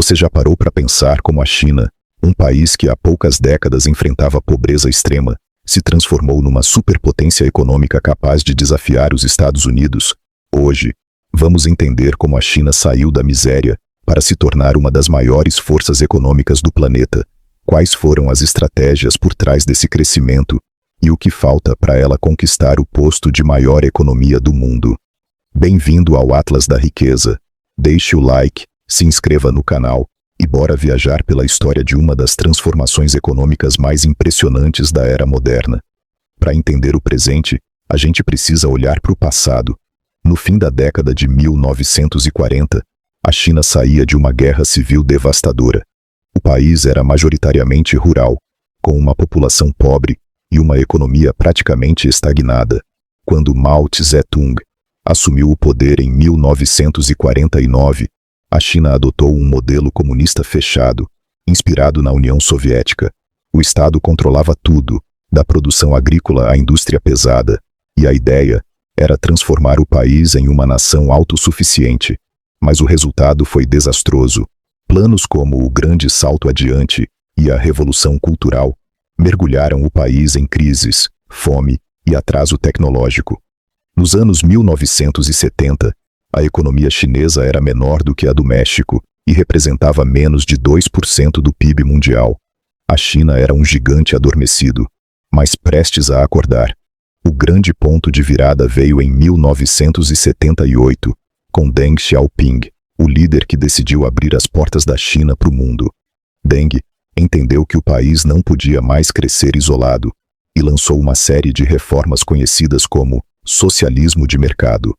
Você já parou para pensar como a China, um país que há poucas décadas enfrentava pobreza extrema, se transformou numa superpotência econômica capaz de desafiar os Estados Unidos? Hoje, vamos entender como a China saiu da miséria para se tornar uma das maiores forças econômicas do planeta, quais foram as estratégias por trás desse crescimento e o que falta para ela conquistar o posto de maior economia do mundo. Bem-vindo ao Atlas da Riqueza. Deixe o like, se inscreva no canal e bora viajar pela história de uma das transformações econômicas mais impressionantes da era moderna. Para entender o presente, a gente precisa olhar para o passado. No fim da década de 1940, a China saía de uma guerra civil devastadora. O país era majoritariamente rural, com uma população pobre e uma economia praticamente estagnada. Quando Mao Tse-tung assumiu o poder em 1949, a China adotou um modelo comunista fechado, inspirado na União Soviética. O Estado controlava tudo, da produção agrícola à indústria pesada, e a ideia era transformar o país em uma nação autossuficiente. Mas o resultado foi desastroso. Planos como o Grande Salto Adiante e a Revolução Cultural mergulharam o país em crises, fome e atraso tecnológico. Nos anos 1970, a economia chinesa era menor do que a do México e representava menos de 2% do PIB mundial. A China era um gigante adormecido, mas prestes a acordar. O grande ponto de virada veio em 1978, com Deng Xiaoping, o líder que decidiu abrir as portas da China para o mundo. Deng entendeu que o país não podia mais crescer isolado e lançou uma série de reformas conhecidas como socialismo de mercado.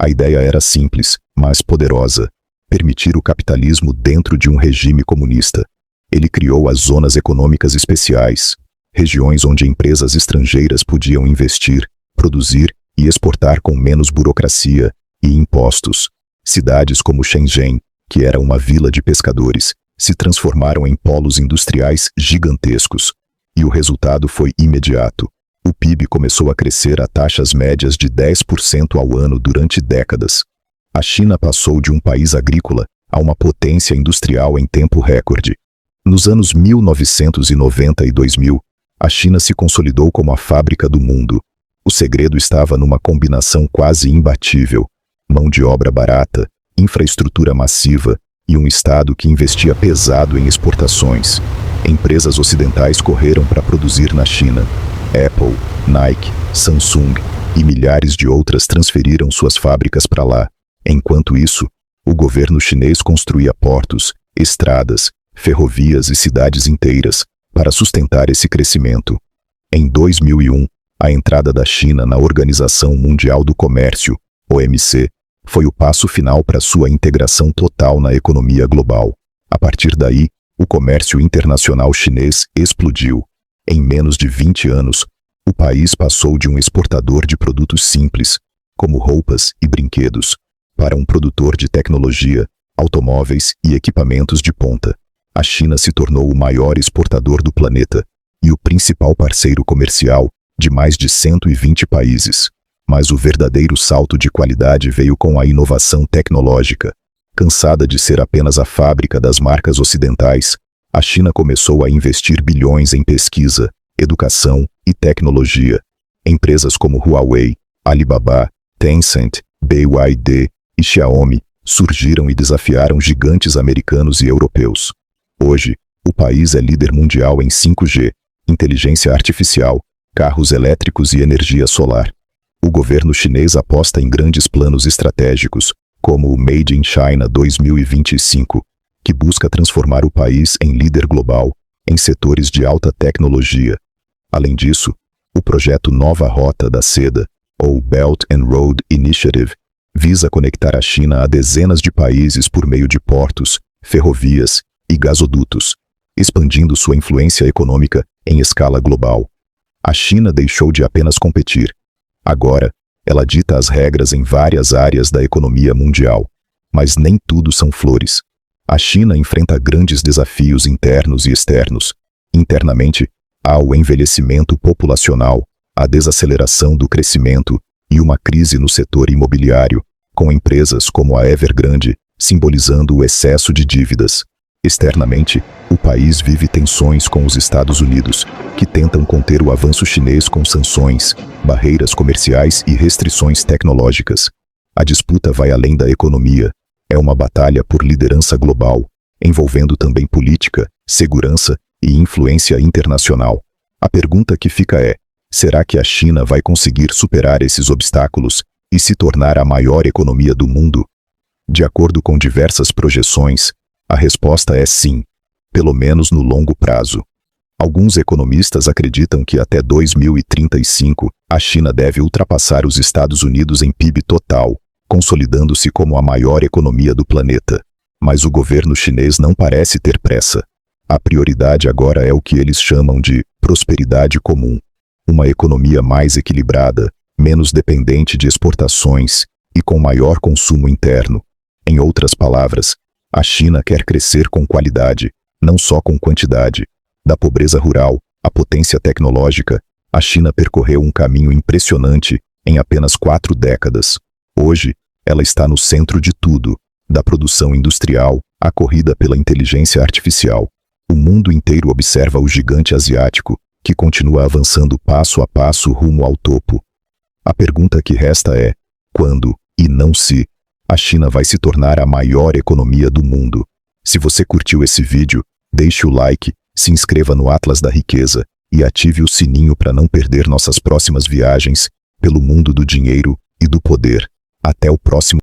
A ideia era simples, mas poderosa: permitir o capitalismo dentro de um regime comunista. Ele criou as zonas econômicas especiais, regiões onde empresas estrangeiras podiam investir, produzir e exportar com menos burocracia e impostos. Cidades como Shenzhen, que era uma vila de pescadores, se transformaram em polos industriais gigantescos. E o resultado foi imediato. O PIB começou a crescer a taxas médias de 10% ao ano durante décadas. A China passou de um país agrícola a uma potência industrial em tempo recorde. Nos anos 1990 e 2000, a China se consolidou como a fábrica do mundo. O segredo estava numa combinação quase imbatível: mão de obra barata, infraestrutura massiva e um Estado que investia pesado em exportações. Empresas ocidentais correram para produzir na China. Apple, Nike, Samsung e milhares de outras transferiram suas fábricas para lá. Enquanto isso, o governo chinês construía portos, estradas, ferrovias e cidades inteiras para sustentar esse crescimento. Em 2001, a entrada da China na Organização Mundial do Comércio, OMC, foi o passo final para sua integração total na economia global. A partir daí, o comércio internacional chinês explodiu. Em menos de 20 anos, o país passou de um exportador de produtos simples, como roupas e brinquedos, para um produtor de tecnologia, automóveis e equipamentos de ponta. A China se tornou o maior exportador do planeta e o principal parceiro comercial de mais de 120 países. Mas o verdadeiro salto de qualidade veio com a inovação tecnológica. Cansada de ser apenas a fábrica das marcas ocidentais, a China começou a investir bilhões em pesquisa, educação e tecnologia. Empresas como Huawei, Alibaba, Tencent, BYD e Xiaomi surgiram e desafiaram gigantes americanos e europeus. Hoje, o país é líder mundial em 5G, inteligência artificial, carros elétricos e energia solar. O governo chinês aposta em grandes planos estratégicos, como o Made in China 2025, que busca transformar o país em líder global em setores de alta tecnologia. Além disso, o projeto Nova Rota da Seda, ou Belt and Road Initiative, visa conectar a China a dezenas de países por meio de portos, ferrovias e gasodutos, expandindo sua influência econômica em escala global. A China deixou de apenas competir. Agora, ela dita as regras em várias áreas da economia mundial. Mas nem tudo são flores. A China enfrenta grandes desafios internos e externos. Internamente, há o envelhecimento populacional, a desaceleração do crescimento e uma crise no setor imobiliário, com empresas como a Evergrande simbolizando o excesso de dívidas. Externamente, o país vive tensões com os Estados Unidos, que tentam conter o avanço chinês com sanções, barreiras comerciais e restrições tecnológicas. A disputa vai além da economia. É uma batalha por liderança global, envolvendo também política, segurança e influência internacional. A pergunta que fica é: será que a China vai conseguir superar esses obstáculos e se tornar a maior economia do mundo? De acordo com diversas projeções, a resposta é sim, pelo menos no longo prazo. Alguns economistas acreditam que até 2035, a China deve ultrapassar os Estados Unidos em PIB total, consolidando-se como a maior economia do planeta. Mas o governo chinês não parece ter pressa. A prioridade agora é o que eles chamam de prosperidade comum. Uma economia mais equilibrada, menos dependente de exportações e com maior consumo interno. Em outras palavras, a China quer crescer com qualidade, não só com quantidade. Da pobreza rural à potência tecnológica, a China percorreu um caminho impressionante em apenas 4 décadas. Hoje, ela está no centro de tudo, da produção industrial à corrida pela inteligência artificial. O mundo inteiro observa o gigante asiático, que continua avançando passo a passo rumo ao topo. A pergunta que resta é: quando, e não se, a China vai se tornar a maior economia do mundo? Se você curtiu esse vídeo, deixe o like, se inscreva no Atlas da Riqueza e ative o sininho para não perder nossas próximas viagens pelo mundo do dinheiro e do poder. Até o próximo